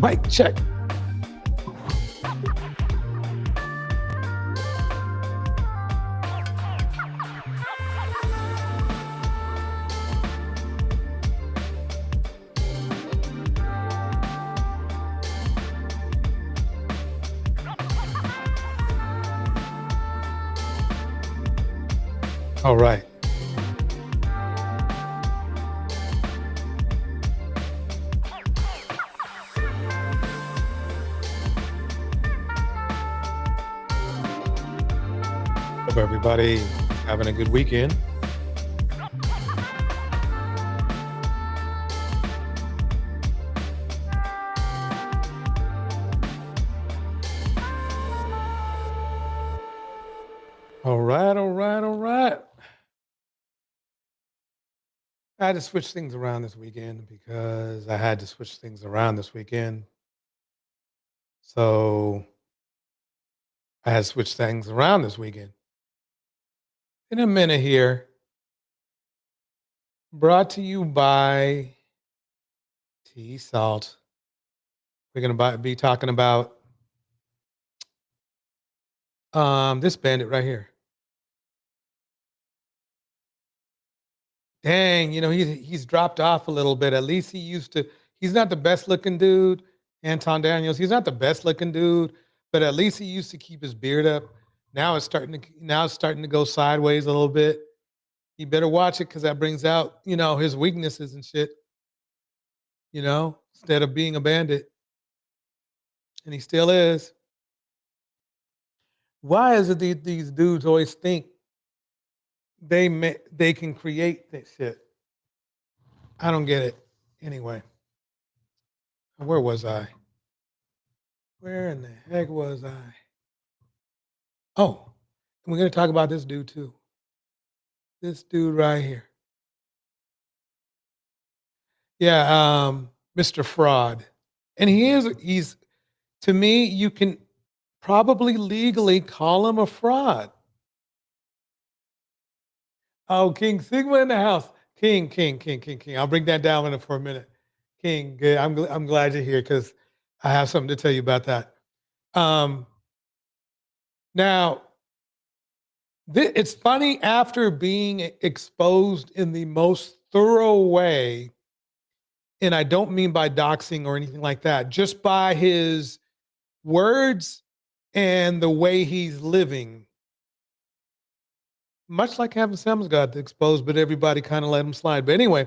Mic check. All right. Hope everybody having a good weekend. All right. I had to switch things around this weekend because I had to switch things around this weekend. So I had to switch things around this weekend. In a minute here, brought to you by Tea Salt. We're going to be talking about this bandit right here. Dang, he's dropped off a little bit. At least he's not the best looking dude, Anton Daniels. He's not the best looking dude, but at least he used to keep his beard up. Now it's starting to go sideways a little bit. You better watch it because that brings out, his weaknesses and shit. Instead of being a bandit. And he still is. Why is it these dudes always think they can create that shit? I don't get it. Anyway, where was I? Where in the heck was I? Oh, we're going to talk about this dude too. This dude right here. Yeah, Mr. Fraud. And he's to me, you can probably legally call him a fraud. Oh, King Sigma in the house. King. I'll bring that down for a minute. King, good. I'm glad you're here because I have something to tell you about that. Now, it's funny, after being exposed in the most thorough way, and I don't mean by doxing or anything like that, just by his words and the way he's living. Much like having Sam's got exposed, but everybody kind of let him slide. But anyway,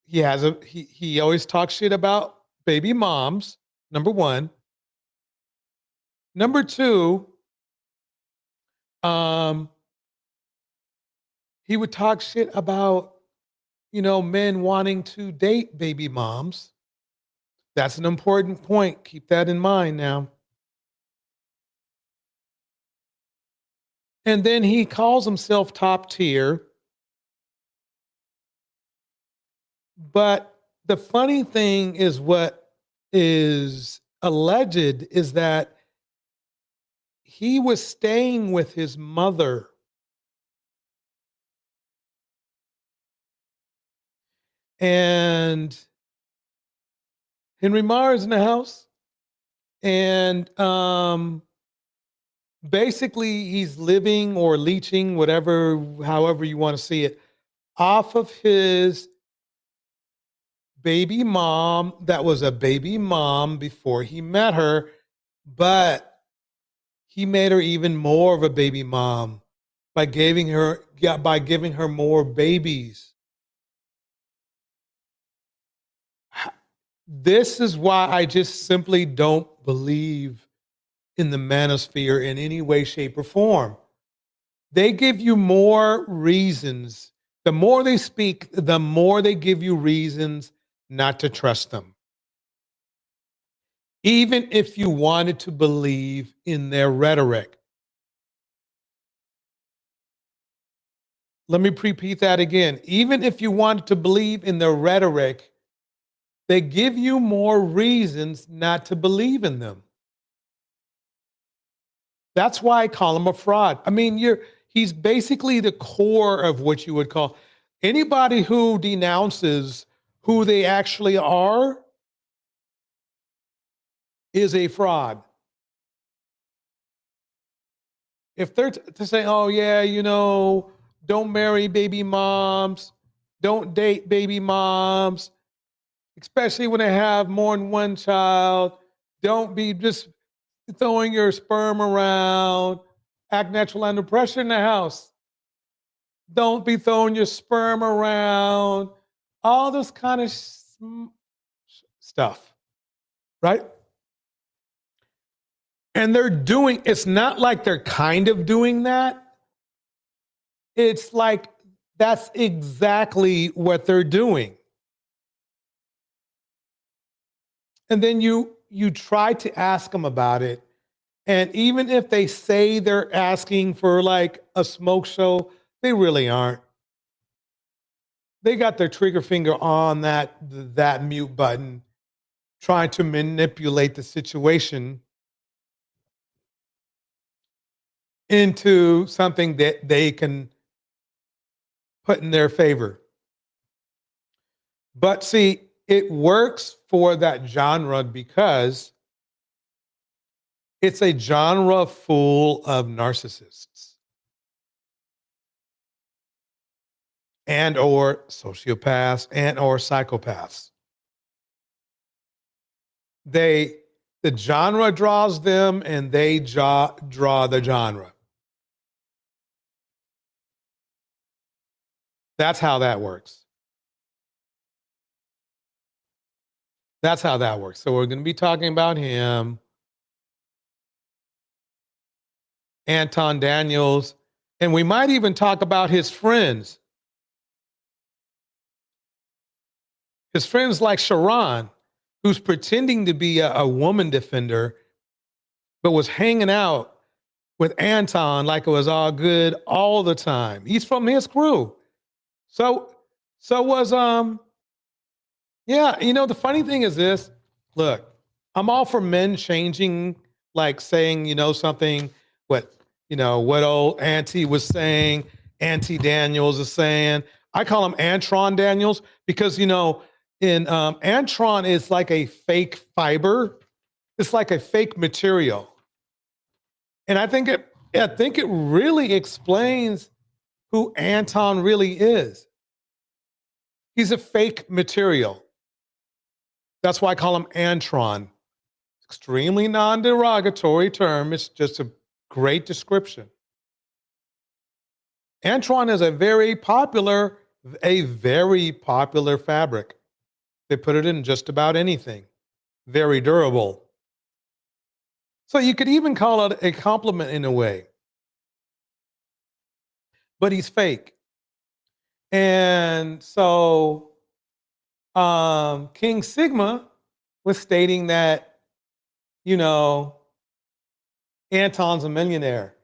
he always talks shit about baby moms, Number one. Number two, um, he would talk shit about, men wanting to date baby moms. That's an important point. Keep that in mind now. And then he calls himself top tier. But the funny thing is what is alleged is that he was staying with his mother. And Henry Mars in the house. And basically he's living or leeching, whatever, however you want to see it, off of his baby mom that was a baby mom before he met her, but he made her even more of a baby mom by giving her more babies. This is why I just simply don't believe in the manosphere in any way, shape, or form. They give you more reasons. The more they speak, the more they give you reasons not to trust them. Even if you wanted to believe in their rhetoric. Let me repeat that again. Even if you wanted to believe in their rhetoric, they give you more reasons not to believe in them. That's why I call him a fraud. I mean, he's basically the core of what you would call anybody who denounces who they actually are is a fraud. If they're to say, oh, yeah, don't marry baby moms, don't date baby moms, especially when they have more than one child, don't be just throwing your sperm around, act natural under pressure in the house. Don't be throwing your sperm around, all this kind of stuff, right? And it's not like they're kind of doing that. It's like that's exactly what they're doing. And then you try to ask them about it. And even if they say they're asking for like a smoke show, they really aren't. They got their trigger finger on that mute button, trying to manipulate the situation into something that they can put in their favor. But see, it works for that genre because it's a genre full of narcissists and or sociopaths and or psychopaths. They the genre draws them and they draw the genre. That's how that works. That's how that works. So we're going to be talking about him, Anton Daniels, and we might even talk about his friends. His friends like Sharon, who's pretending to be a woman defender, but was hanging out with Anton like it was all good all the time. He's from his crew. So so was yeah, the funny thing is this. Look, I'm all for men changing, like saying, something what what old Auntie was saying, Auntie Daniels is saying. I call him Antron Daniels because in Antron is like a fake fiber. It's like a fake material. And I think it really explains who Anton really is. He's a fake material. That's why I call him Antron. Extremely non-derogatory term. It's just a great description. Antron is a very popular fabric. They put it in just about anything. very durable. So you could even call it a compliment in a way, but he's fake. And so King Sigma was stating that, you know, Anton's a millionaire.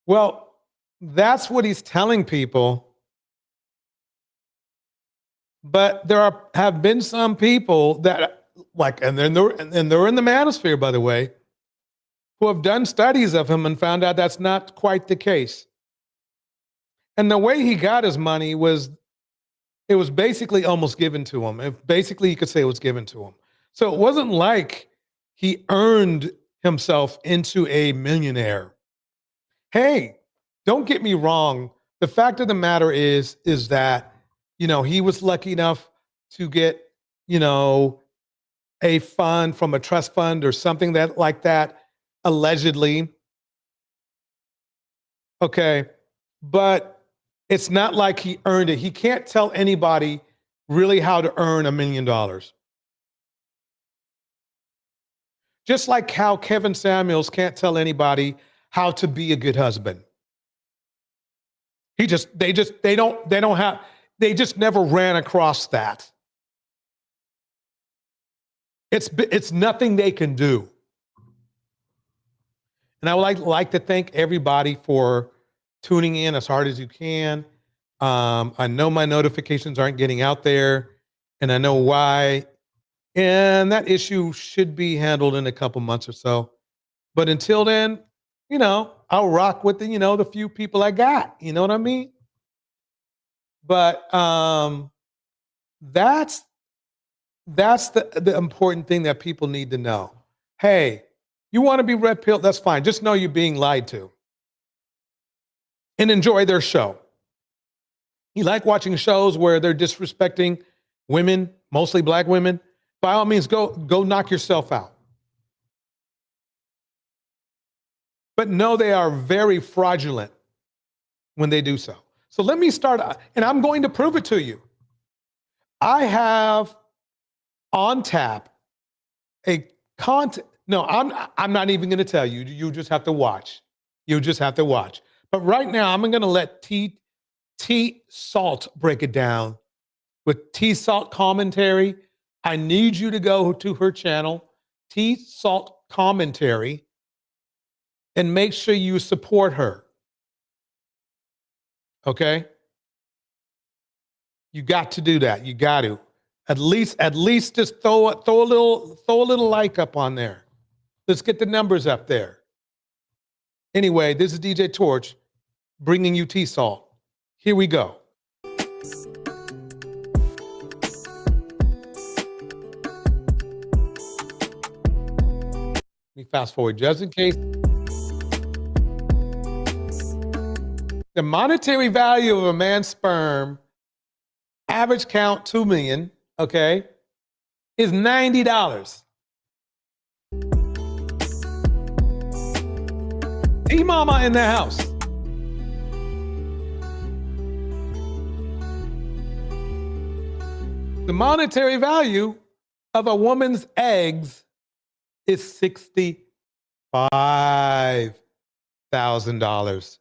Well, that's what he's telling people. But have been some people that and they're in the manosphere, by the way, who have done studies of him and found out that's not quite the case. And the way he got his money was basically almost given to him. Basically, you could say it was given to him. So it wasn't like he earned himself into a millionaire. Hey, don't get me wrong. The fact of the matter is that, he was lucky enough to get, a fund from a trust fund or something like that, allegedly. Okay. But it's not like he earned it. He can't tell anybody really how to earn $1 million. Just like how Kevin Samuels can't tell anybody how to be a good husband. They just never ran across that. It's nothing they can do. And I would like to thank everybody for tuning in as hard as you can. I know my notifications aren't getting out there, and I know why. And that issue should be handled in a couple months or so. But until then, I'll rock with the few people I got. You know what I mean? But that's the important thing that people need to know. Hey, you want to be red pilled? That's fine. Just know you're being lied to. And enjoy their show. You like watching shows where they're disrespecting women, mostly black women? By all means, go knock yourself out. But know they are very fraudulent when they do so. So let me start, and I'm going to prove it to you. I have on tap no, I'm not even going to tell you. You just have to watch. You just have to watch. But right now, I'm going to let T Salt break it down with T Salt commentary. I need you to go to her channel, T Salt Commentary, and make sure you support her. Okay? You got to do that. You got to. At least just throw a little like up on there. Let's get the numbers up there. Anyway, this is DJ Torch bringing you T Salt. Here we go. Let me fast forward just in case. The monetary value of a man's sperm, average count 2 million, okay, is $90. T-Mama in the house. The monetary value of a woman's eggs is $65,000.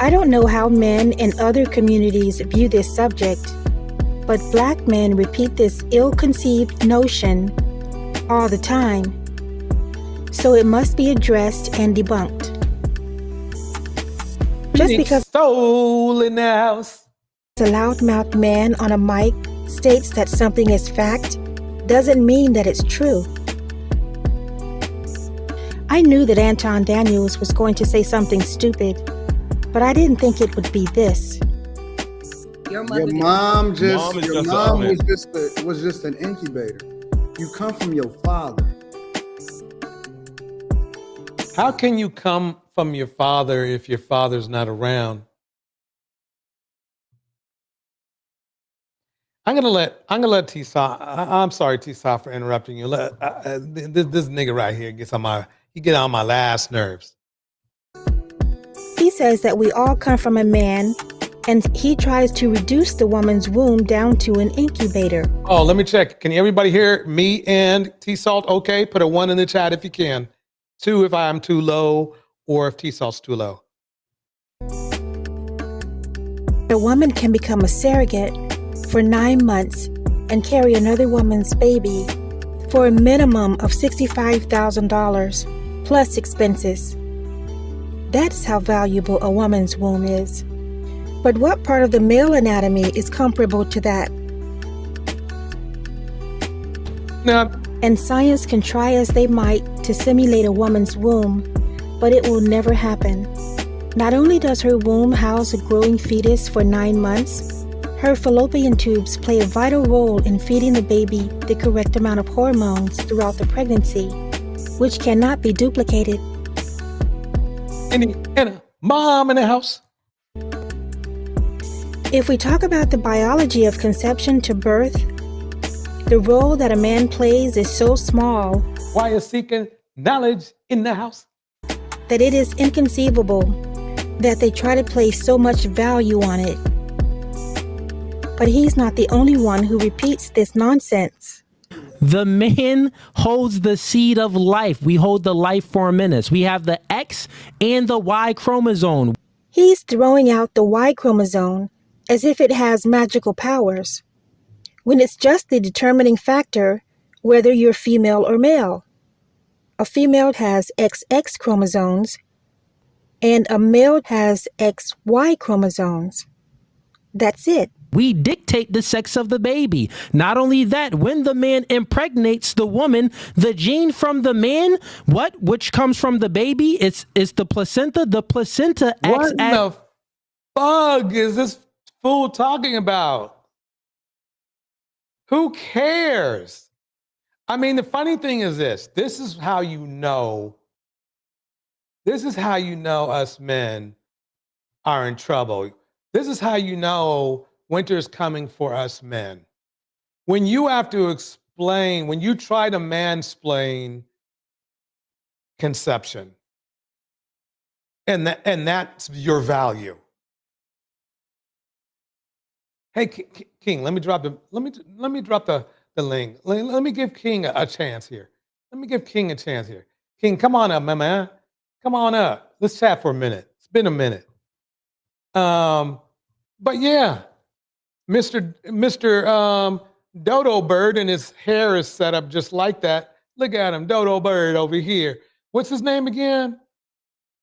I don't know how men in other communities view this subject, but black men repeat this ill-conceived notion all the time, so it must be addressed and debunked. Just because soul in the house, a loudmouth man on a mic states that something is fact doesn't mean that it's true. I knew that Anton Daniels was going to say something stupid, but I didn't think it would be this. Your mom was just an incubator. You come from your father. How can you come from your father if your father's not around? I'm gonna let T-Saw. I'm sorry, T-Saw, for interrupting you. This nigga right here get on my last nerves. He said says that we all come from a man, and he tries to reduce the woman's womb down to an incubator. Oh, let me check. Can everybody hear me and T-Salt okay? Put a 1 in the chat if you can. 2 if I'm too low or if T-Salt's too low. A woman can become a surrogate for 9 months and carry another woman's baby for a minimum of $65,000 plus expenses. That's how valuable a woman's womb is. But what part of the male anatomy is comparable to that? Now, And science can try as they might to simulate a woman's womb, but it will never happen. Not only does her womb house a growing fetus for 9 months, her fallopian tubes play a vital role in feeding the baby the correct amount of hormones throughout the pregnancy, which cannot be duplicated. and a mom in the house. If we talk about the biology of conception to birth, the role that a man plays is so small Why is seeking knowledge in the house? that it is inconceivable that they try to place so much value on it. But he's not the only one who repeats this nonsense. The man holds the seed of life. We hold the life form in us. We have the X and the Y chromosome. He's throwing out the Y chromosome as if it has magical powers, when it's just the determining factor whether you're female or male. A female has XX chromosomes, and a male has XY chromosomes. That's it. We dictate the sex of the baby. Not only that, when the man impregnates the woman, the gene from the man, which comes from the baby, it's the placenta. The placenta acts What the fuck is this fool talking about? Who cares? I mean, the funny thing is this. This is how you know us men are in trouble. This is how you know winter is coming for us men. When you have to explain, when you try to mansplain conception, and that's your value. Hey, King, let me drop the link. Let me give King a chance here. Let me give King a chance here. King, come on up, my man. Come on up. Let's chat for a minute. It's been a minute. But yeah, Mr. Dodo Bird, and his hair is set up just like that. Look at him, Dodo Bird over here. What's his name again?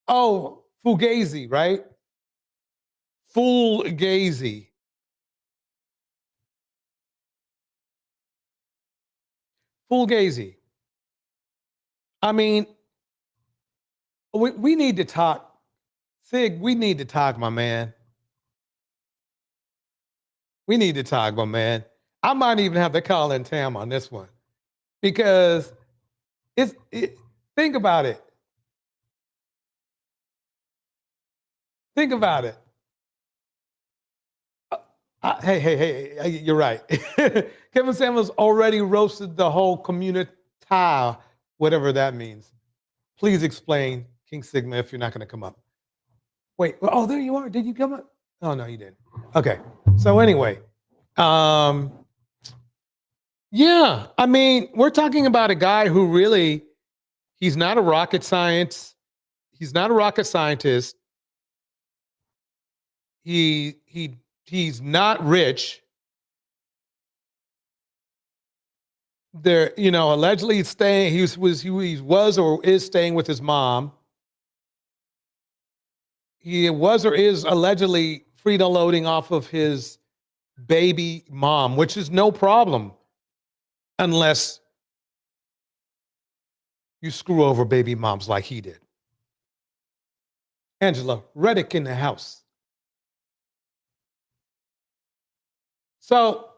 Oh, Fugazi, right? Fugazi. Fugazi. I mean, we need to talk. Sig, we need to talk, my man. We need to talk, my man. I might even have to call in Tam on this one because think about it. Think about it. Hey, you're right. Kevin Samuels already roasted the whole community, whatever that means. Please explain, King Sigma, if you're not going to come up. Wait, oh, there you are. Did you come up? Oh, no, you didn't. Okay. So anyway, yeah, I mean, we're talking about a guy who really, he's not a rocket science. He's not a rocket scientist. He's not rich. There, allegedly he's staying. He was or is staying with his mom. He was or is allegedly freedom loading off of his baby mom, which is no problem, unless you screw over baby moms like he did. Angela Reddick in the house. So,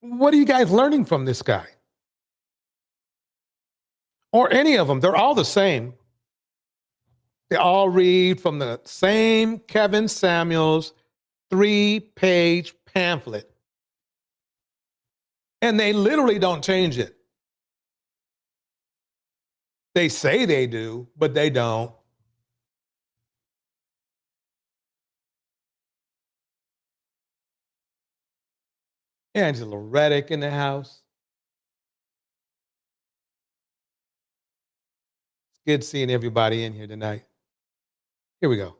what are you guys learning from this guy? Or any of them? They're all the same. They all read from the same Kevin Samuels 3-page pamphlet. And they literally don't change it. They say they do, but they don't. Angela Reddick in the house. It's good seeing everybody in here tonight. Here we go.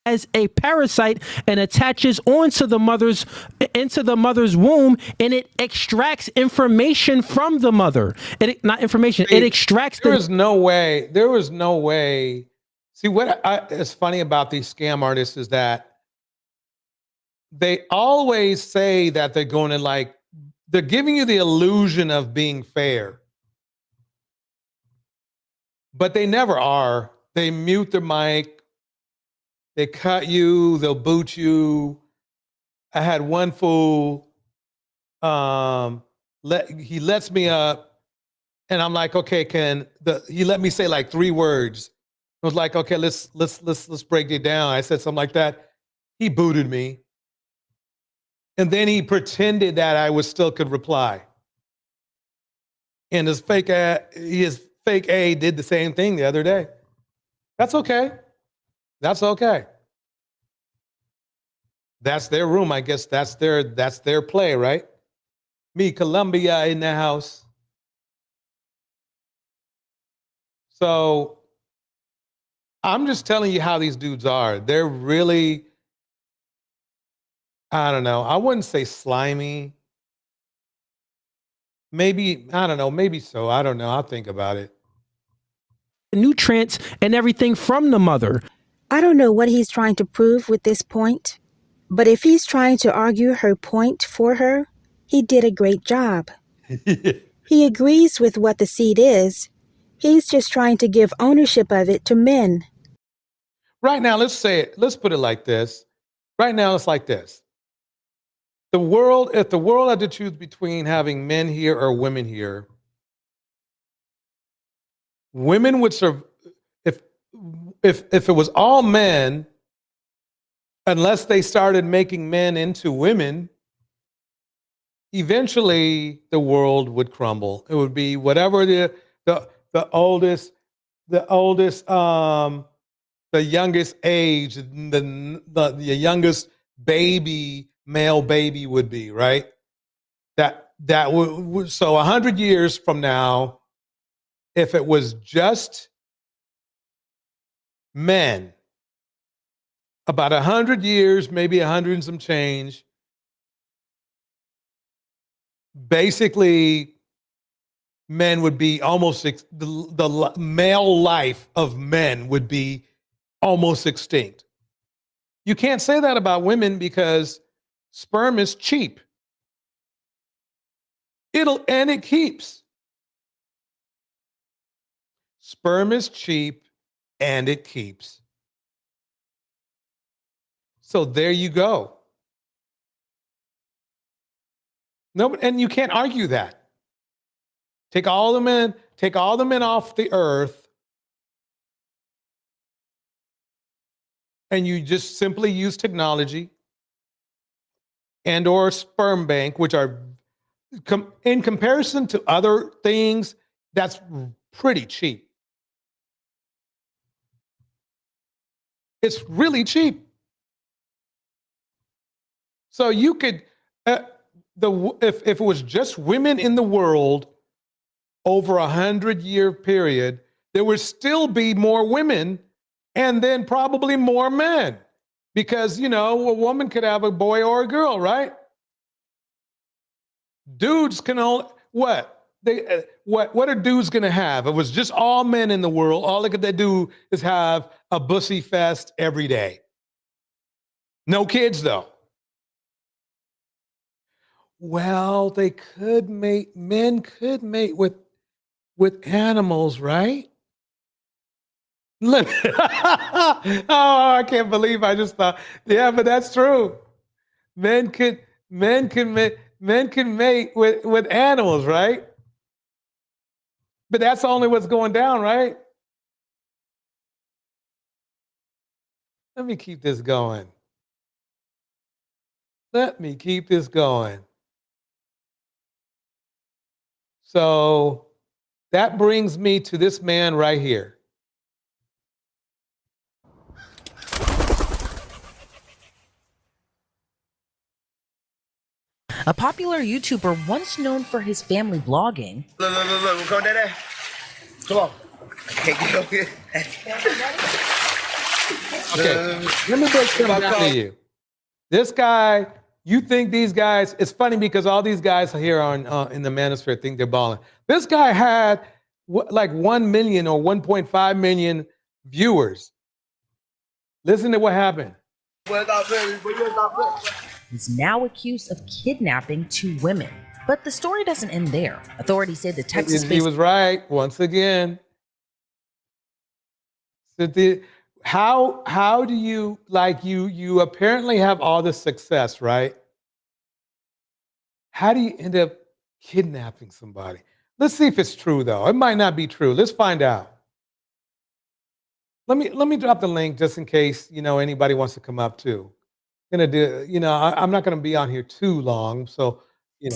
As a parasite and attaches onto the mother's into the mother's womb, and it extracts information from the mother. Not information. See, it extracts. There was no way. There was no way. See, what is funny about these scam artists is that they always say that they're going to they're giving you the illusion of being fair, but they never are. They mute their mic. They cut you, they'll boot you. I had one fool, he lets me up, and I'm like, okay, he let me say like 3 words. I was like, okay, let's break it down. I said something like that. He booted me. And then he pretended that I still could reply. And his fake A did the same thing the other day. That's okay. That's okay. That's their room. I guess that's their play, right? Me, Columbia in the house. So I'm just telling you how these dudes are. They're really, I don't know. I wouldn't say slimy. Maybe, I don't know. Maybe so. I don't know. I'll think about it. Nutrients and everything from the mother. I don't know what he's trying to prove with this point, but if he's trying to argue her point for her, he did a great job. He agrees with what the seed is. He's just trying to give ownership of it to men. Right now, let's put it like this. Right now, it's like this. If the world had to choose between having men here or women here, women would serve. If it was all men, unless they started making men into women, eventually the world would crumble. It would be whatever the oldest, the youngest age, the youngest male baby would be, right? That would, so 100 years from now, if it was just men, about 100 years, maybe 100 and some change, basically men would be almost, the male life of men would be almost extinct. You can't say that about women because sperm is cheap. It keeps. Sperm is cheap and it keeps. So there you go. No, and you can't argue that. Take all the men off the earth, and you just simply use technology and or sperm bank, which are in comparison to other things, that's pretty cheap. It's really cheap. So you could, if it was just women in the world over 100-year period, there would still be more women and then probably more men, because a woman could have a boy or a girl, right? Dudes can only what are dudes gonna have? If it was just all men in the world, all they do is have a bussy fest every day. No kids though. Well, they could mate. Men could mate with animals, right? Look, oh, I can't believe I just thought. Yeah, but that's true. Men can mate with animals, right? But that's only what's going down, right? Let me keep this going. So That brings me to this man right here. A popular YouTuber once known for his family vlogging. Look, go there. Come on. Okay, get Okay, let me break something down to you. This guy, you think these guys, it's funny because all these guys here on in the manosphere think they're balling. This guy had like 1 million or 1.5 million viewers. Listen to what happened. Is now accused of kidnapping 2 women. But the story doesn't end there. Authorities say the Texas-based... He was right, once again. So how do you, like you apparently have all this success, right? How do you end up kidnapping somebody? Let's see if it's true though. It might not be true. Let's find out. Let me drop the link just in case, anybody wants to come up too. Gonna do, I'm not gonna be on here too long, so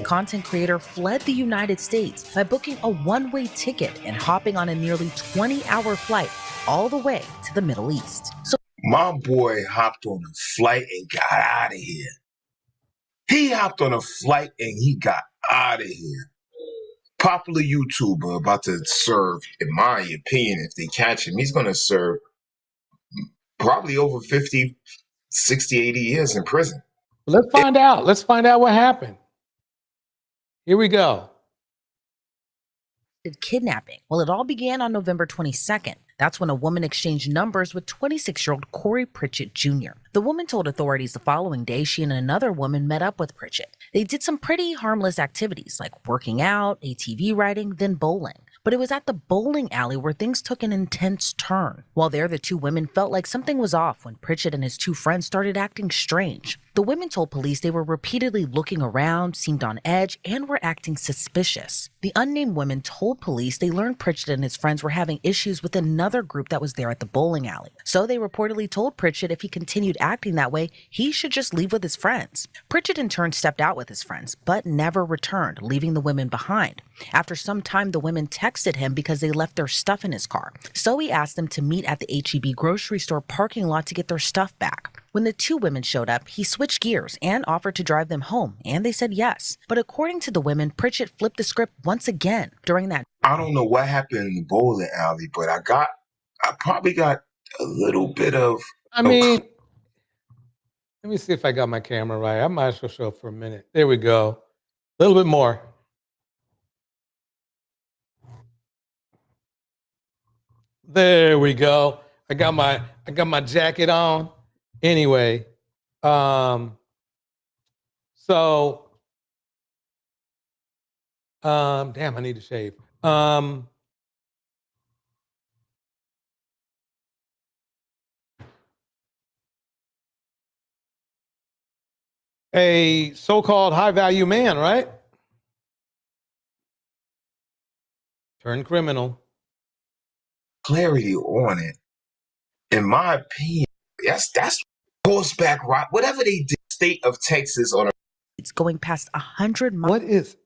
content creator fled the United States by booking a one-way ticket and hopping on a nearly 20-hour flight all the way to the Middle East. So my boy hopped on a flight and got out of here. He hopped on a flight and he got out of here. Popular YouTuber about to serve, in my opinion, if they catch him, he's going to serve probably over 50, 60, 80 years in prison. Let's find out. Let's find out what happened. Here we go. Kidnapping. Well, it all began on November 22nd. That's when a woman exchanged numbers with 26-year-old Corey Pritchett Jr. The woman told authorities the following day she and another woman met up with Pritchett. They did some pretty harmless activities like working out, ATV riding, then bowling. But it was at the bowling alley where things took an intense turn. While there, the 2 women felt like something was off when Pritchett and his 2 friends started acting strange. The women told police they were repeatedly looking around, seemed on edge, and were acting suspicious. The unnamed women told police they learned Pritchett and his friends were having issues with another group that was there at the bowling alley. So they reportedly told Pritchett if he continued acting that way, he should just leave with his friends. Pritchett in turn stepped out with his friends, but never returned, leaving the women behind. After some time, the women texted him because they left their stuff in his car. So he asked them to meet at the H-E-B grocery store parking lot to get their stuff back. When the 2 women showed up, he switched gears and offered to drive them home, and they said yes. But according to the women, Pritchett flipped the script once again during that. I don't know what happened in the bowling alley, but I probably got a little bit of... let me see if I got my camera right. I might as well show up for a minute. There we go. A little bit more. There we go. I got my jacket on. Anyway, damn, I need to shave. A so-called high-value man, right? Turned criminal. Clarity on it. In my opinion, that's horseback ride. Whatever they did, state of Texas on a... It's going past 100 miles. What is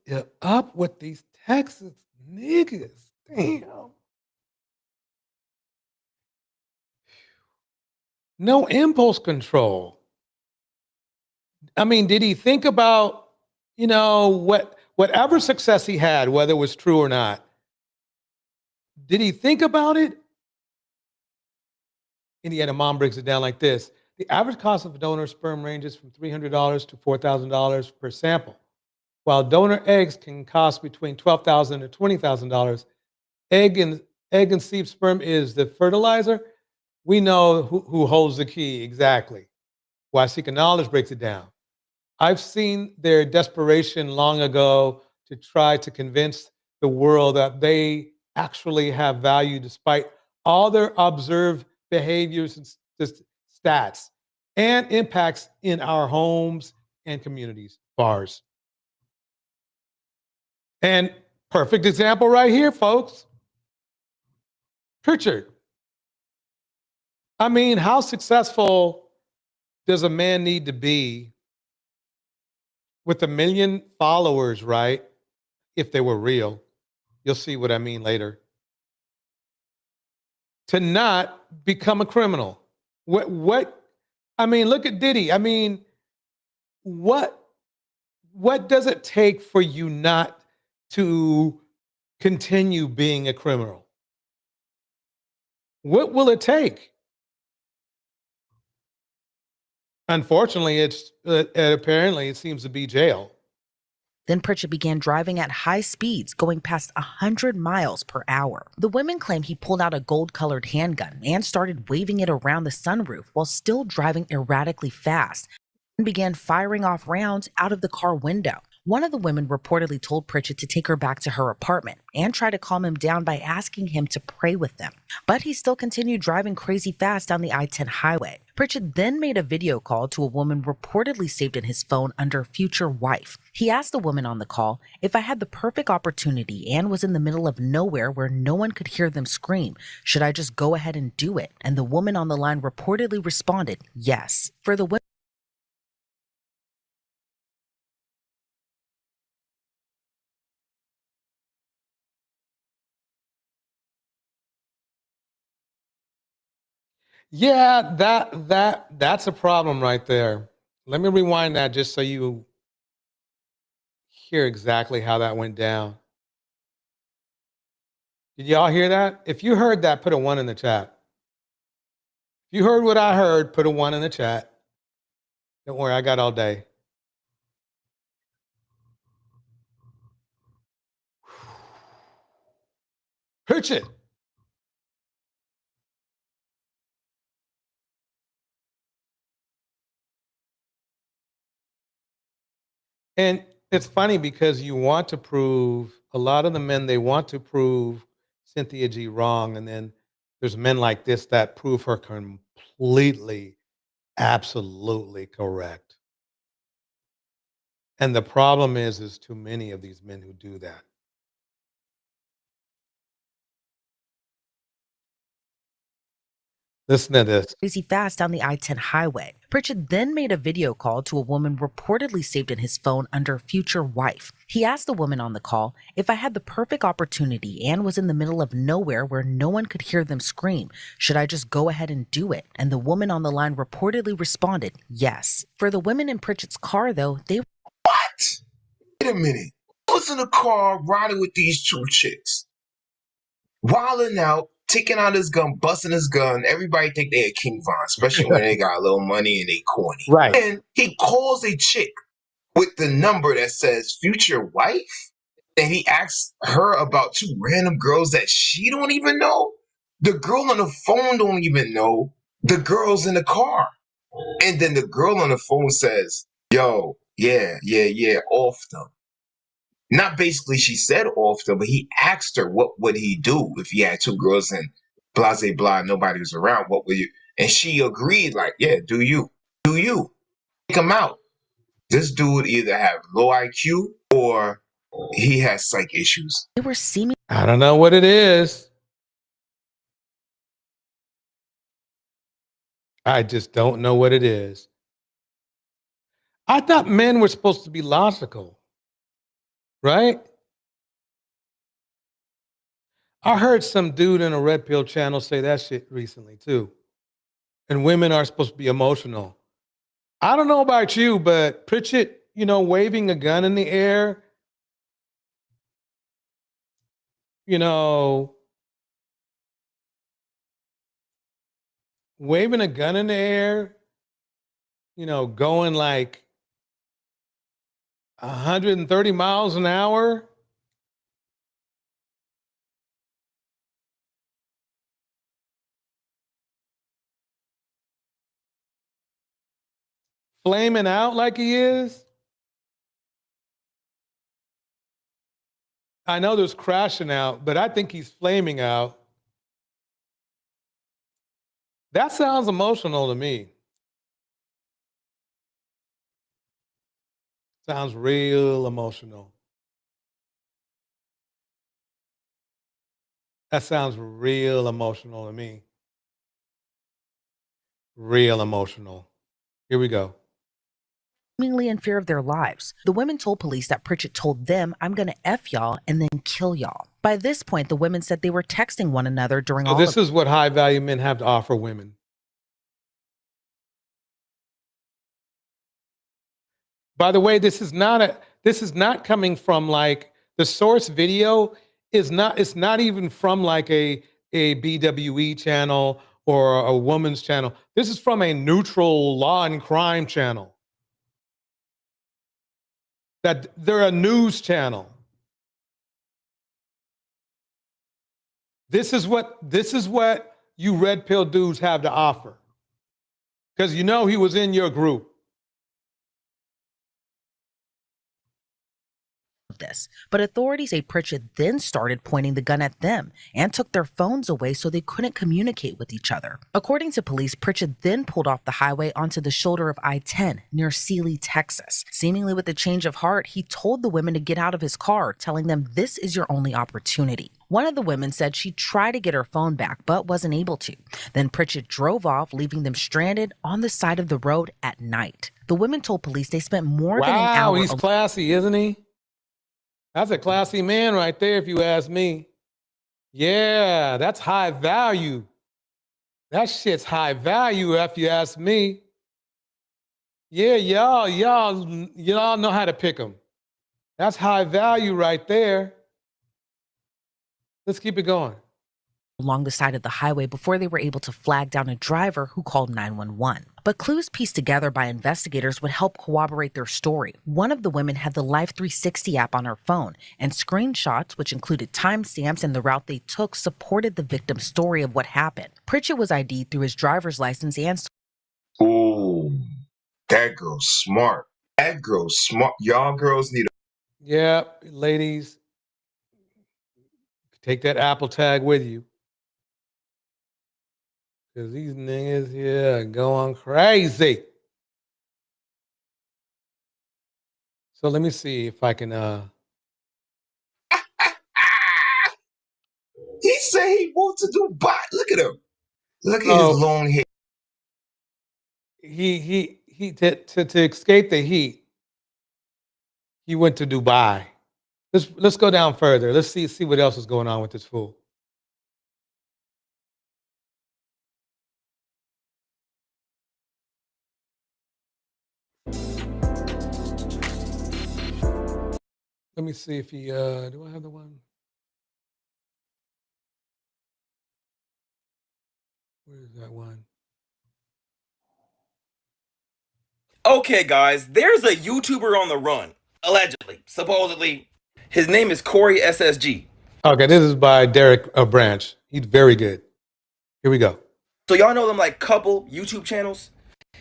up with these Texas niggas? Damn. No impulse control. I mean, did he think about, whatever success he had, whether it was true or not? Did he think about it? Indiana mom breaks it down like this. The average cost of a donor sperm ranges from $300 to $4,000 per sample, while donor eggs can cost between $12,000 to $20,000. Egg and seed sperm is the fertilizer. We know who holds the key exactly. Why Seeking Knowledge breaks it down. I've seen their desperation long ago to try to convince the world that they actually have value despite all their observed behaviors and stats and impacts in our homes and communities, bars. And perfect example right here, folks. Pritchett. I mean, how successful does a man need to be with 1 million followers, right? If they were real. You'll see what I mean later. To not become a criminal. What I mean, look at Diddy. I mean, what does it take for you not to continue being a criminal? What will it take? Unfortunately, apparently it seems to be jail. Then Pritchett began driving at high speeds, going past 100 miles per hour. The women claim he pulled out a gold-colored handgun and started waving it around the sunroof while still driving erratically fast, and began firing off rounds out of the car window. One of the women reportedly told Pritchett to take her back to her apartment and try to calm him down by asking him to pray with them. But he still continued driving crazy fast down the I-10 highway. Pritchett then made a video call to a woman reportedly saved in his phone under future wife. He asked the woman on the call, "If I had the perfect opportunity and was in the middle of nowhere where no one could hear them scream, should I just go ahead and do it?" And the woman on the line reportedly responded, "Yes." For the women, Yeah, that's a problem right there. Let me rewind that just so you hear exactly how that went down. Did y'all hear that? If you heard that, put a 1 in the chat. If you heard what I heard, put a 1 in the chat. Don't worry, I got all day. Pritchett. And it's funny because you want to prove, a lot of the men, they want to prove Cynthia G wrong. And then there's men like this that prove her completely, absolutely correct. And the problem is too many of these men who do that. Listen to this. crazy fast down the I-10 highway. Pritchett then made a video call to a woman reportedly saved in his phone under future wife. He asked the woman on the call, "If I had the perfect opportunity and was in the middle of nowhere where no one could hear them scream, should I just go ahead and do it?" And the woman on the line reportedly responded, "Yes." For the women in Pritchett's car, though, they What? Wait a minute. I was in the car riding with these two chicks, wilding out, taking out his gun, busting his gun. Everybody think they a King Von, especially when they got a little money and they corny. Right. And he calls a chick with the number that says future wife, and he asks her about two random girls that she don't even know. The girl on the phone don't even know the girls in the car. And then the girl on the phone says, "Yo, yeah, off them." Not basically she said off them, but he asked her what would he do if he had two girls and blase blah, nobody was around. What would you? And she agreed, like, "Yeah, do you. Take him out." This dude either have low IQ or he has psych issues. were seemingly I don't know what it is. I just don't know what it is. I thought men were supposed to be logical, right? I heard some dude in a red pill channel say that shit recently too. And women are supposed to be emotional. I don't know about you, but Pritchett, waving a gun in the air, waving a gun in the air, going like 130 miles an hour. Flaming out like he is. I know there's crashing out, but I think he's flaming out. That sounds emotional to me. Sounds real emotional. That sounds real emotional to me. Real emotional. Here we go. in fear of their lives. The women told police that Pritchett told them, "I'm gonna F y'all and then kill y'all." By this point, the women said they were texting one another during So all this of is what high value men have to offer women. By the way, this is not coming from like the source video it's not even from like a BWE channel or a woman's channel. This is from a neutral law and crime channel. That they're a news channel. This is what you red pill dudes have to offer. Because you know he was in your group. this. But authorities say Pritchett then started pointing the gun at them and took their phones away so they couldn't communicate with each other. According to police, Pritchett then pulled off the highway onto the shoulder of I-10 near Sealy, Texas. Seemingly with a change of heart, he told the women to get out of his car, telling them this is your only opportunity. One of the women said she tried to get her phone back, but wasn't able to. Then Pritchett drove off, leaving them stranded on the side of the road at night. The women told police they spent more than an hour. Wow, he's classy, isn't he? That's a classy man right there, if you ask me. Yeah, that's high value. That shit's high value, if you ask me. Yeah, y'all know how to pick them. That's high value right there. Let's keep it going. Along the side of the highway before they were able to flag down a driver who called 911. But clues pieced together by investigators would help corroborate their story. One of the women had the Life 360 app on her phone, and screenshots, which included timestamps and the route they took, supported the victim's story of what happened. Pritchett was ID'd through his driver's license and... Ooh, that girl's smart. That girl's smart. Y'all girls need a... Yeah, ladies, take that Apple tag with you. Because these niggas here are going crazy. So let me see if I can He said he wants to do bot. Look at him. Look at his long hair. He to escape the heat, he went to Dubai. Let's go down further. Let's see what else is going on with this fool. Let me see if he do I have the one? Where is that one? Okay, guys, there's a YouTuber on the run, allegedly, supposedly. His name is Corey SSG. Okay, this is by Derek Branch. He's very good. Here we go. So y'all know them like couple YouTube channels?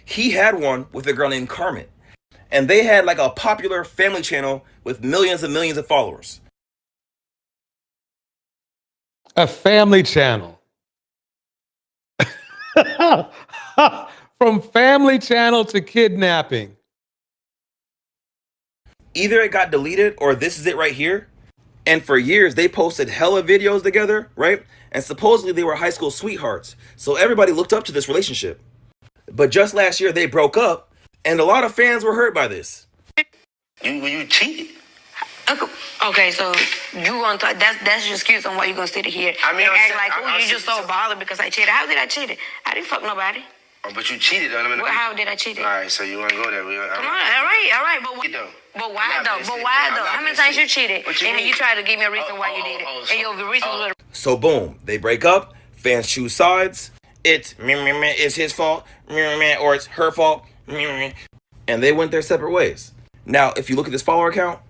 He had one with a girl named Carmen. And they had like a popular family channel with millions and millions of followers. A family channel. From family channel to kidnapping. Either it got deleted or this is it right here. And for years, they posted hella videos together, right? And supposedly they were high school sweethearts. So everybody looked up to this relationship. But just last year, they broke up. And a lot of fans were hurt by this. You cheated. Okay, so you gonna that's your excuse on why you gonna sit here and act like, oh, you just so bothered because I cheated. How did I cheat? I didn't fuck nobody. Oh, but you cheated though. Well, how did I cheat? All right, so you want to go there? Come on, all right, but why though? How many times you cheated? And you tried to give me a reason why you did it. And your reason was... So boom, they break up. Fans choose sides. It's his fault, or it's her fault, and they went their separate ways. Now, if you look at this follower count,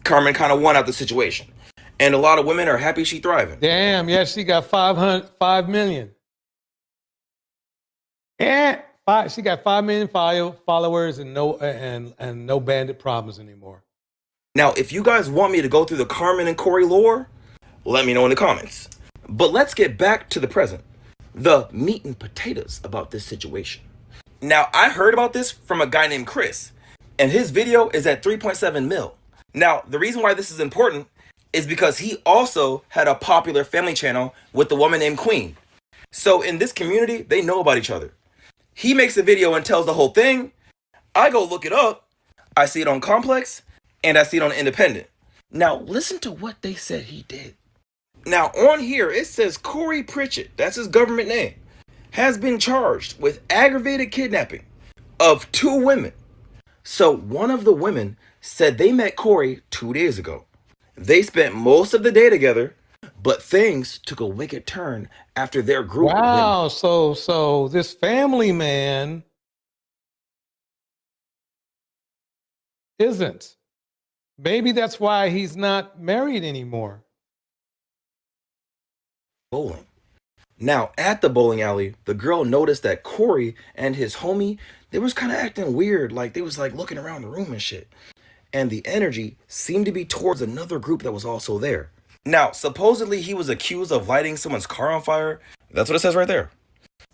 Carmen kind of won out the situation. And a lot of women are happy she's thriving. Damn, yeah, she got 5 million. And she got 5 million followers and no bandit problems anymore. Now, if you guys want me to go through the Carmen and Corey lore, let me know in the comments. But let's get back to the present. The meat and potatoes about this situation. Now, I heard about this from a guy named Chris, and his video is at 3.7 mil. Now, the reason why this is important is because he also had a popular family channel with a woman named Queen. So in this community, they know about each other. He makes a video and tells the whole thing. I go look it up. I see it on Complex, and I see it on Independent. Now, listen to what they said he did. Now on here it says Corey Pritchett, that's his government name, has been charged with aggravated kidnapping of 2 women. So one of the women said they met Corey 2 days ago. They spent most of the day together, but things took a wicked turn after their group went. Wow. So this family man isn't. Maybe that's why he's not married anymore. Bowling. Now at the bowling alley, the girl noticed that Corey and his homie, they was kind of acting weird, like they was like looking around the room and shit. And the energy seemed to be towards another group that was also there. Now, supposedly he was accused of lighting someone's car on fire. That's what it says right there.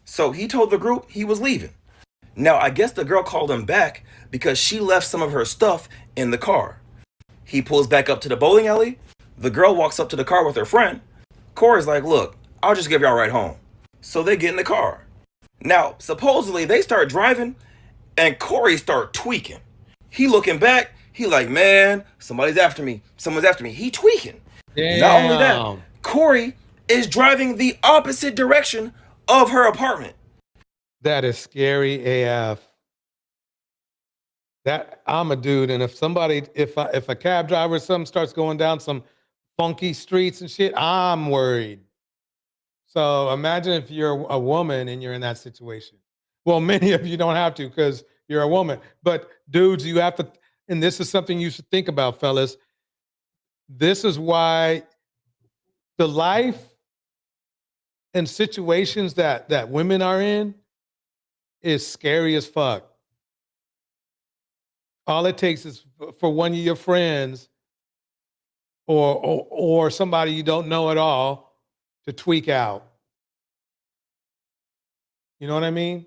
So he told the group he was leaving. Now, I guess the girl called him back because she left some of her stuff in the car. He pulls back up to the bowling alley. The girl walks up to the car with her friend. Corey's like, look, I'll just give y'all a ride home. So they get in the car. Now, supposedly they start driving and Corey start tweaking. He looking back. He like, man, somebody's after me. Someone's after me. He tweaking. Damn. Not only that, Corey is driving the opposite direction of her apartment. That is scary AF. That I'm a dude, and if a cab driver or something starts going down some funky streets and shit, I'm worried. So imagine if you're a woman and you're in that situation. Well, many of you don't have to because you're a woman, but dudes, you have to. And this is something you should think about, fellas. This is why the life and situations that women are in is scary as fuck. All it takes is for one of your friends or somebody you don't know at all to tweak out. You know what I mean?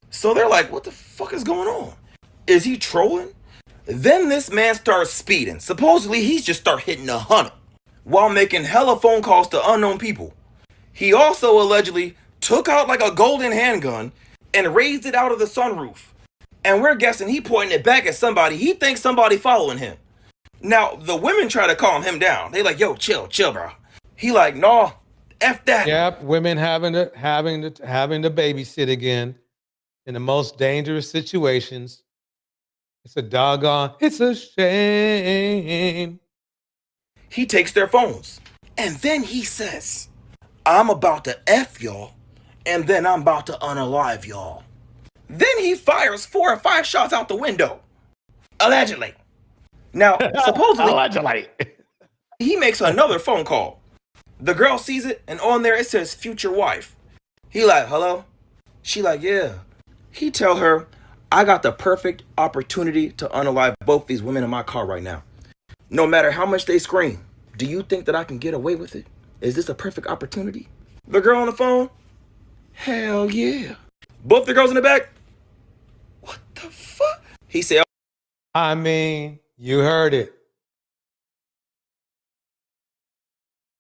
So they're like, what the fuck is going on? Is he trolling? Then this man starts speeding. Supposedly he's just start hitting 100 while making hella phone calls to unknown people. He also allegedly took out like a golden handgun and raised it out of the sunroof. And we're guessing he pointing it back at somebody. He thinks somebody following him. Now the women try to calm him down. They like, yo, chill, bro. He like, nah, F that. Yep, women having to babysit again in the most dangerous situations. It's a shame. He takes their phones. And then he says, I'm about to F y'all, and then I'm about to unalive y'all. Then he fires 4 or 5 shots out the window. Allegedly. Now, supposedly, allegedly, he makes another phone call. The girl sees it, and on there it says future wife. He like, hello? She like, yeah. He tell her, I got the perfect opportunity to unalive both these women in my car right now. No matter how much they scream, do you think that I can get away with it? Is this a perfect opportunity? The girl on the phone? Hell yeah. Both the girls in the back? What the fuck? He said, I mean, you heard it.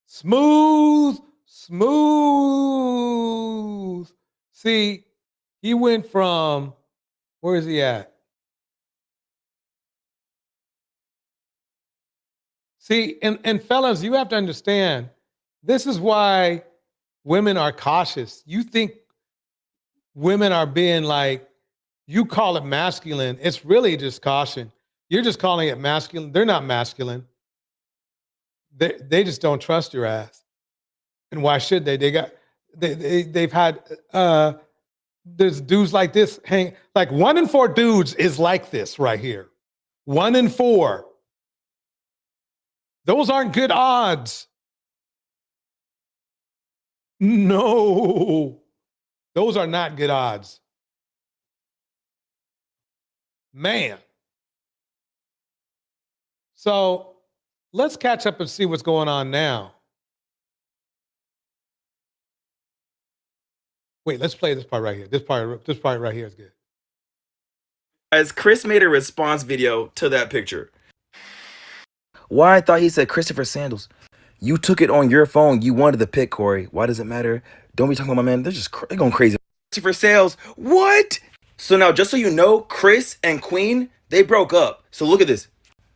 Smooth. See, he went from, where is he at? See, and fellas, you have to understand, this is why women are cautious. You think women are being like, you call it masculine. It's really just caution. You're just calling it masculine. They're not masculine. They just don't trust your ass. And why should they? They've had there's dudes like this hang, like 1 in 4 dudes is like this right here. 1 in 4. Those aren't good odds. No, those are not good odds. Man. So let's catch up and see what's going on now. Wait, let's play this part right here. This part right here is good. as Chris made a response video to that picture. Why I thought he said Christopher Sandals. You took it on your phone. You wanted the pic, Corey. Why does it matter? Don't be talking about my man. They're going crazy. Christopher Sales. What? So now, just so you know, Chris and Queen, they broke up. So look at this.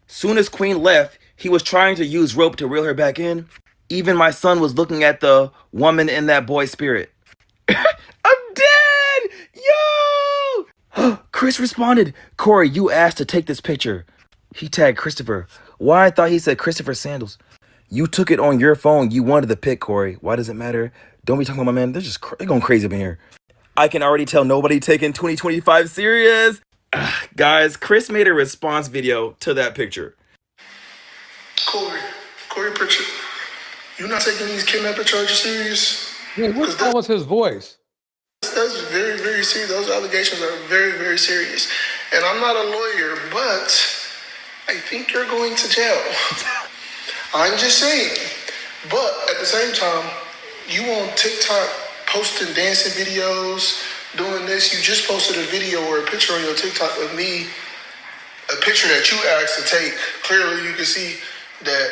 Soon as Queen left, he was trying to use rope to reel her back in. Even my son was looking at the woman in that boy's spirit. I'm dead! Yo! Chris responded, Corey, you asked to take this picture. He tagged Christopher. Why? I thought he said Christopher Sandals. You took it on your phone. You wanted the pic, Corey. Why does it matter? Don't be talking about my man. They're going crazy up in here. I can already tell nobody taking 2025 serious. Guys, Chris made a response video to that picture. Corey Pritchett, you not taking these kidnapping charges serious? Yeah, what was his voice? That's very, very serious. Those allegations are very, very serious. And I'm not a lawyer, but I think you're going to jail. I'm just saying. But at the same time, you on TikTok posting dancing videos, doing this. You just posted a video or a picture on your TikTok of me, a picture that you asked to take. Clearly, you can see that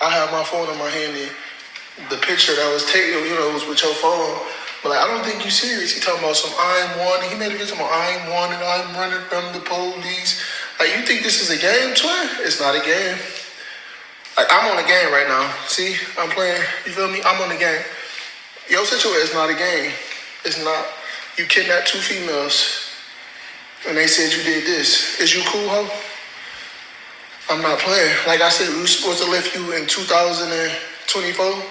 I have my phone in my hand and the picture that was taken, was with your phone. But I don't think you serious. He talking about some I'm wanted. He made a video about I'm wanted, I'm running from the police. You think this is a game, twin? It's not a game. I'm on a game right now. See, I'm playing. You feel me? I'm on the game. Your situation is not a game. It's not. You kidnapped 2 females, and they said you did this. Is you cool, ho? I'm not playing. Like I said, we were supposed to lift you in 2024.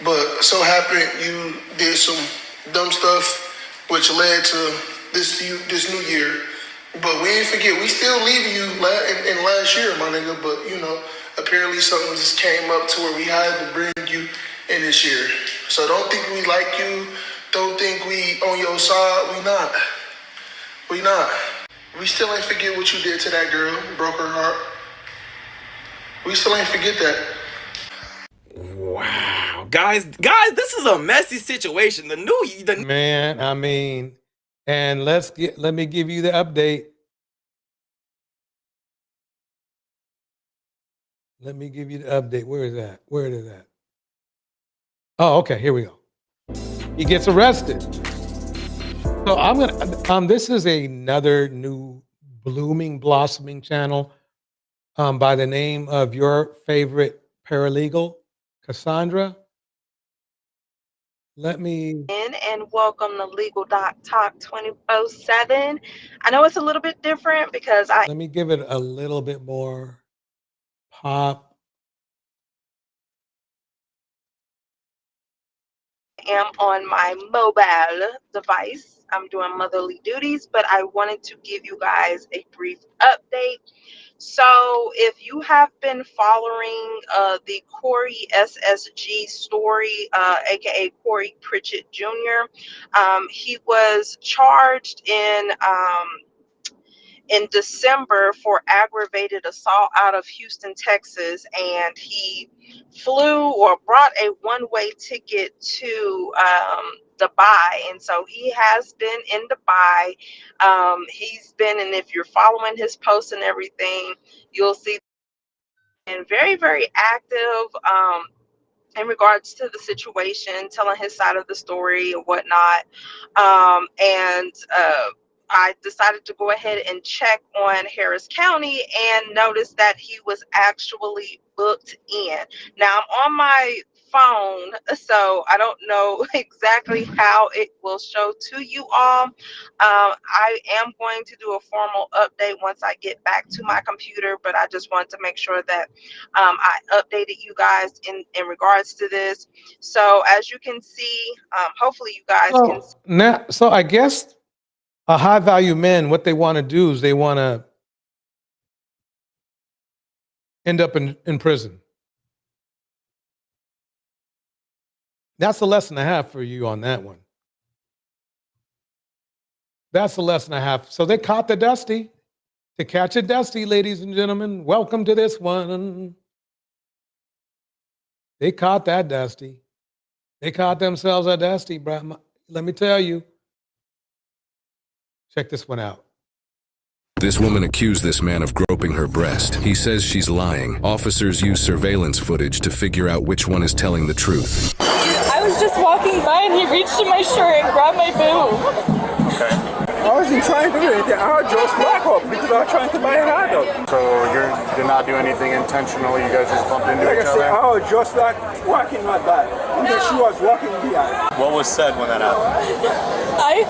But so happened you did some dumb stuff, which led to this new year. But we ain't forget, we still leaving you in last year, my nigga. But apparently something just came up to where we had to bring you in this year. So don't think we like you. Don't think we on your side. We not. We not. We still ain't forget what you did to that girl, broke her heart. We still ain't forget that. Wow, guys, this is a messy situation. Man, I mean, and let me give you the update. Let me give you the update. Where is that? Where is that? Oh, okay, here we go. He gets arrested. So I'm gonna this is another new blossoming channel by the name of your favorite paralegal, Cassandra. Let me and welcome to Legal Doc Talk 24/7. I know it's a little bit different because let me give it a little bit more pop. am on my mobile device. I'm doing motherly duties, but I wanted to give you guys a brief update. So if you have been following the Corey SSG story, aka Corey Pritchett Jr., he was charged in December for aggravated assault out of Houston, Texas, and he flew or brought a one-way ticket to Dubai, and so he has been in Dubai. He's been, and if you're following his posts and everything, you'll see, and very, very active in regards to the situation, telling his side of the story and whatnot. I decided to go ahead and check on Harris County and noticed that he was actually booked in. Now I'm on my phone, so I don't know exactly how it will show to you all. I am going to do a formal update once I get back to my computer, but I just wanted to make sure that I updated you guys in regards to this. So as you can see, hopefully you guys can see. Now, so I guess a high value men, what they want to do is they want to end up in prison. That's the lesson I have for you on that one. That's the lesson I have. So they caught the Dusty. To catch a Dusty, ladies and gentlemen, welcome to this one. They caught that Dusty. They caught themselves a Dusty, bro. Let me tell you. Check this one out. This woman accused this man of groping her breast. He says she's lying. Officers use surveillance footage to figure out which one is telling the truth. I was just walking by and he reached in my shirt and grabbed my boob. Okay. I wasn't trying to do anything. I just walk up because I was trying to buy a hot dog. So you did not do anything intentionally? You guys just bumped into each other? I was just like walking like that. And then she was walking behind. What was said when that happened? I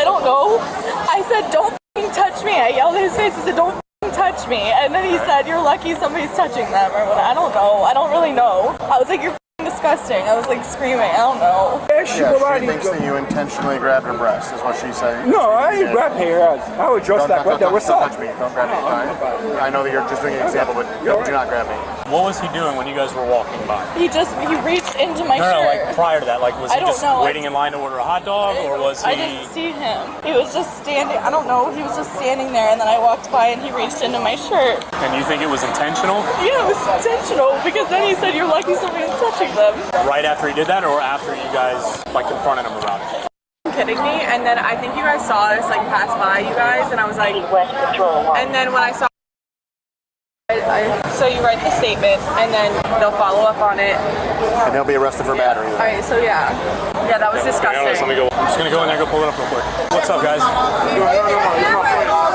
don't know. I said, don't f***ing touch me. I yelled in his face and said, don't f***ing touch me. And then he said, you're lucky somebody's touching them or whatever. I don't know. I don't really know. I was like, you're disgusting. I was like screaming. I don't know. She thinks that you intentionally grabbed her breast, is what she's saying. No, I ain't grabbed her ass. I was just like, what the what's up? Don't touch me. Don't grab me. I know that you're just doing an example, but do not grab me. What was he doing when you guys were walking by? He reached into my shirt. No, like prior to that, like was he just know. waiting in line to order a hot dog, or was he? I didn't see him. He was just standing. I don't know. He was just standing there, and then I walked by, and he reached into my shirt. And you think it was intentional? Yeah, it was intentional because then he said, "You're lucky somebody's touching them." Right after he did that, or after you guys like confronted him about it? Kidding me? And then I think you guys saw us like pass by you guys, and I was like, and then when I saw. So you write the statement, and then they'll follow up on it. And he'll be arrested for battery. All right, so yeah, that was disgusting. Let me go. I'm just gonna go in there and go pull it up real quick. What's up, guys?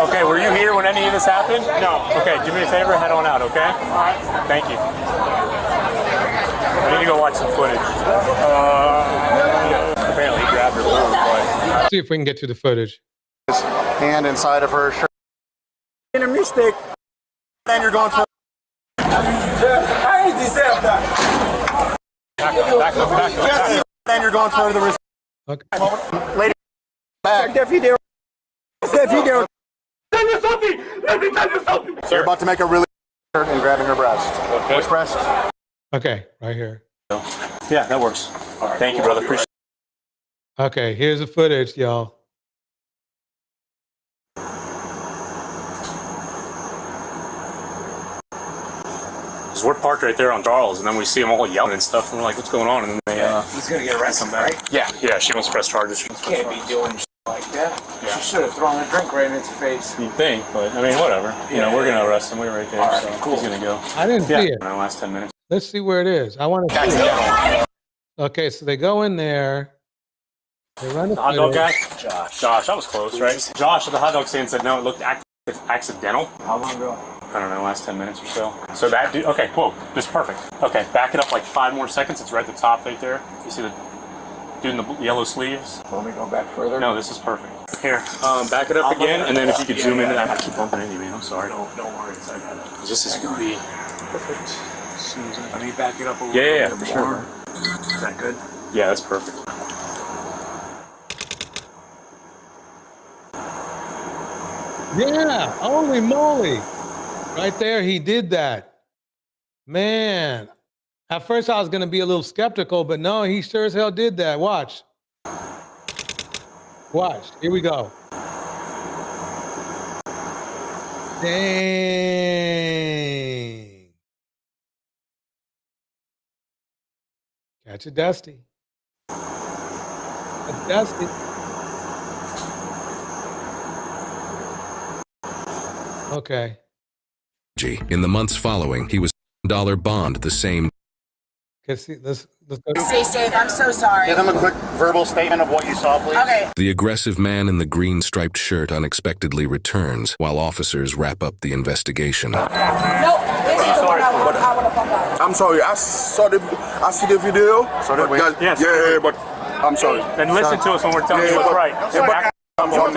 Okay, were you here when any of this happened? No. Okay, do me a favor, head on out, okay? All right. Thank you. I need to go watch some footage. Apparently he grabbed her boob, but... See if we can get to the footage. His hand inside of her shirt. In a mistake. And you're going for... I ain't deserve that. Back up. And you're going for the wrist. Okay. Lady, back. That video. That video. Tell you something! Let me tell you something! So you're about to make a really shirt and grabbing her breast. Okay. Which breast? Okay, right here. Yeah, that works. All right. Thank you, brother. Appreciate it. Okay, here's the footage, y'all. We're parked right there on Charles, and then we see them all yelling and stuff, and we're like, what's going on? And then they, he's gonna get arrested, right? Yeah, she wants to press charges. She can't be doing shit like that. Yeah. She should have thrown a drink right in its face. You'd think, but I mean, whatever. You know, we're gonna arrest him. We're right there, so cool. He's gonna go. I didn't see it. In the last 10 minutes. Let's see where it is. I want to see it. Okay, so they go in there. They run the hot dog guy? Josh, that was close, right? Josh at the hot dog stand said no, it looked accidental. How long ago? I don't know, last 10 minutes or so. So that dude, okay, whoa, this is perfect. Okay, back it up like 5 more seconds. It's right at the top right there. You see the dude in the yellow sleeves? Want me to go back further? No, this is perfect. Here, back it up again, and then if you could zoom in. I keep bumping into you, man. I'm sorry. No worries. I got it. This is going to be perfect. Let me back it up a little bit. Yeah, for sure. Is that good? Yeah, that's perfect. Yeah, holy moly. Right there, he did that. Man, at first I was going to be a little skeptical, but no, he sure as hell did that. Watch. Here we go. Dang. Catch it, Dusty. Dusty. Okay. In the months following, he was $1 bond the same. Let's go. Stay safe. I'm so sorry. Give him a quick verbal statement of what you saw, please. Okay. The aggressive man in the green striped shirt unexpectedly returns while officers wrap up the investigation. No, this is the one I want to find out. I'm sorry. I see the video. So did we? Yes. Yeah, but I'm sorry. Then listen to us when we're telling you what's right. I'm sorry.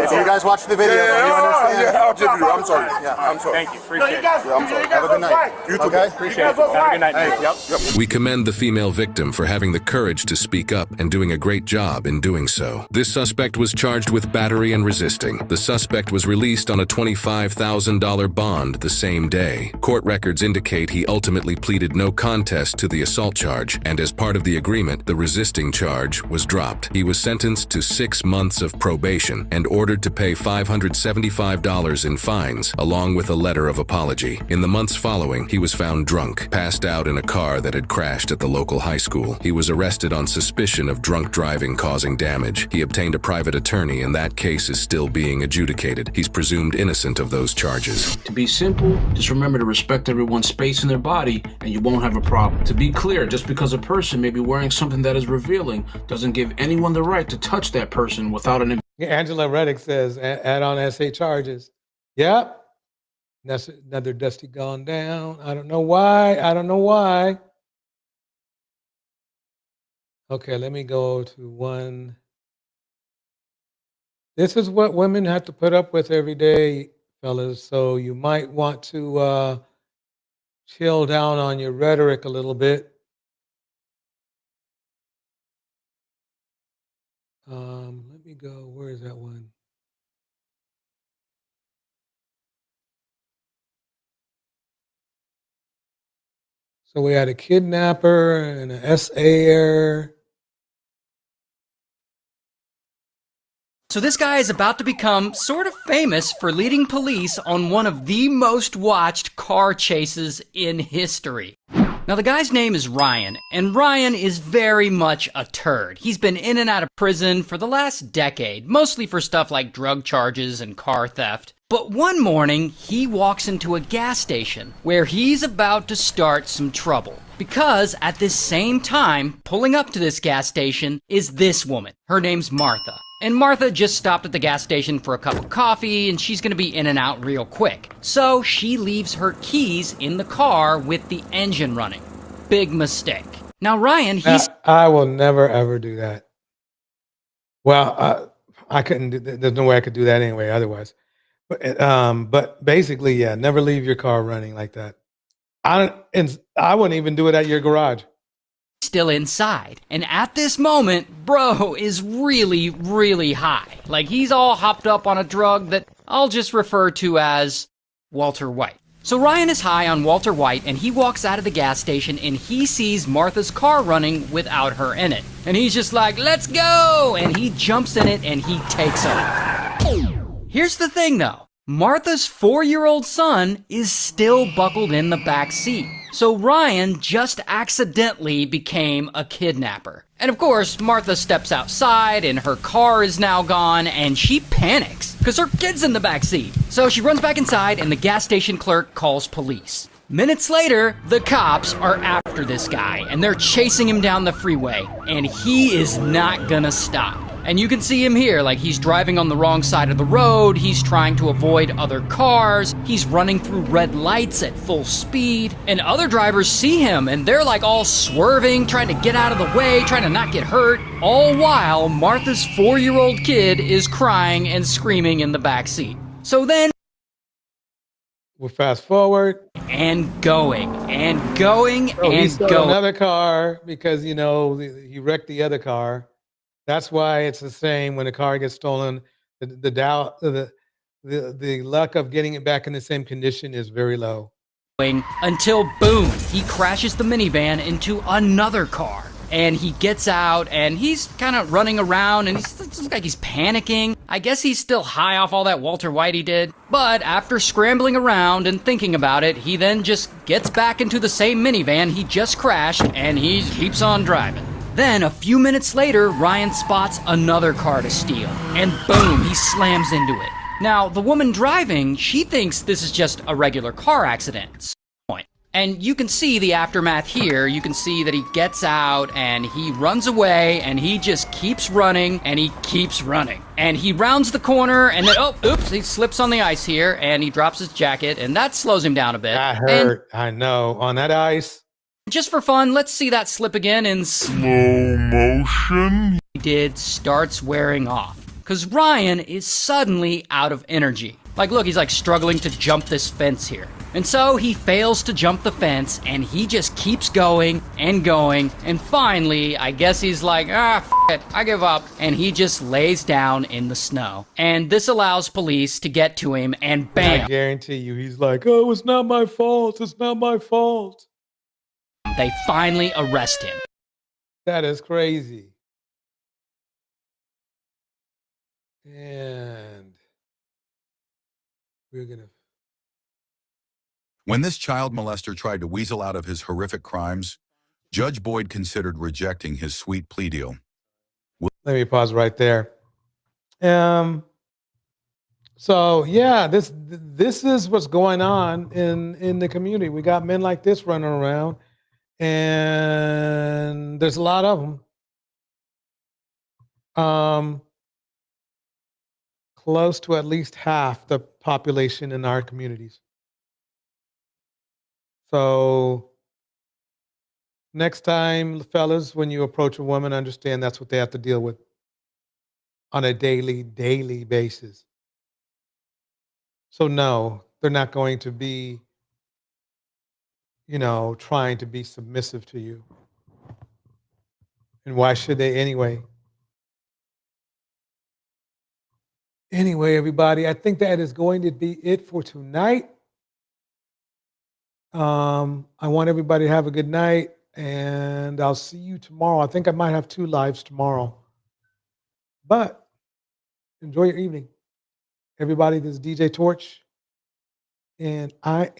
If you guys watch the video, then you understand. I'm sorry. I'm sorry. Thank you. Appreciate it. I'm sorry. Have a good night. You too. Okay? Appreciate it. Have a good night. Yep. We commend the female victim for having the courage to speak up and doing a great job in doing so. This suspect was charged with battery and resisting. The suspect was released on a $25,000 bond the same day. Court records indicate he ultimately pleaded no contest to the assault charge, and as part of the agreement, the resisting charge was dropped. He was sentenced to 6 months of probation and ordered to pay $575 in fines, along with a letter of apology. In the months following, he was found drunk, passed out in a car that had crashed at the local high school. He was arrested on suspicion of drunk driving causing damage. He obtained a private attorney, and that case is still being adjudicated. He's presumed innocent of those charges. To be simple, just remember to respect everyone's space in their body, and you won't have a problem. To be clear, just because a person may be wearing something that is revealing doesn't give anyone the right to touch that person without an Yeah, Angela Reddick says, add on SA charges. Yep. That's another Dusty gone down. I don't know why. I don't know why. Okay, let me go to one. This is what women have to put up with every day, fellas. So you might want to chill down on your rhetoric a little bit. Let me go. Where is that one? So we had a kidnapper and an SAer. So this guy is about to become sort of famous for leading police on one of the most watched car chases in history. Now the guy's name is Ryan, and Ryan is very much a turd. He's been in and out of prison for the last decade, mostly for stuff like drug charges and car theft. But one morning, he walks into a gas station where he's about to start some trouble. Because at this same time, pulling up to this gas station is this woman. Her name's Martha. And Martha just stopped at the gas station for a cup of coffee, and she's gonna be in and out real quick. So she leaves her keys in the car with the engine running. Big mistake. Now Ryan, I will never ever do that. Well, I couldn't do that. There's no way I could do that anyway, otherwise. But basically, yeah, never leave your car running like that. I wouldn't even do it at your garage. still inside. And at this moment, bro is really, really high. Like he's all hopped up on a drug that I'll just refer to as Walter White. So Ryan is high on Walter White, and he walks out of the gas station and he sees Martha's car running without her in it. And he's just like, let's go! And he jumps in it and he takes off. Here's the thing though. Martha's 4-year-old son is still buckled in the back seat. So Ryan just accidentally became a kidnapper. And of course, Martha steps outside and her car is now gone and she panics because her kid's in the back seat. So she runs back inside and the gas station clerk calls police. Minutes later, the cops are after this guy and they're chasing him down the freeway and he is not gonna stop. And you can see him here, like he's driving on the wrong side of the road, he's trying to avoid other cars, he's running through red lights at full speed, and other drivers see him and they're like all swerving, trying to get out of the way, trying to not get hurt, all while Martha's 4-year-old kid is crying and screaming in the back seat. So then we'll fast forward. And going, and going, so and he stole going. another car because, you know, he wrecked the other car. That's why it's the same when a car gets stolen. The luck of getting it back in the same condition is very low. Until boom, he crashes the minivan into another car. And he gets out and he's kind of running around and it looks like he's panicking. I guess he's still high off all that Walter White he did. But after scrambling around and thinking about it, he then just gets back into the same minivan he just crashed and he keeps on driving. Then, a few minutes later, Ryan spots another car to steal. And boom, he slams into it. Now, the woman driving, she thinks this is just a regular car accident. And you can see the aftermath here. You can see that he gets out and he runs away and he just keeps running and he keeps running. And he rounds the corner and then, oh, oops, he slips on the ice here and he drops his jacket and that slows him down a bit. I heard, I know, on that ice. Just for fun, let's see that slip again in slow motion. He starts wearing off because Ryan is suddenly out of energy. Like, look, he's like struggling to jump this fence here. And so he fails to jump the fence and he just keeps going. And finally, I guess he's like, f it, I give up. And he just lays down in the snow. And this allows police to get to him and bam. I guarantee you, he's like, oh, it's not my fault. It's not my fault. They finally arrest him. That is crazy. And we're gonna. When this child molester tried to weasel out of his horrific crimes, Judge Boyd considered rejecting his sweet plea deal. Let me pause right there. So yeah, this is what's going on in the community. We got men like this running around. And there's a lot of them. close to at least half the population in our communities. So next time, fellas, when you approach a woman, understand that's what they have to deal with on a daily basis. So no, they're not going to be, trying to be submissive to you. And why should they anyway? Anyway, everybody, I think that is going to be it for tonight. I want everybody to have a good night, and I'll see you tomorrow. I think I might have 2 lives tomorrow. But enjoy your evening. Everybody, this is DJ Torch, and I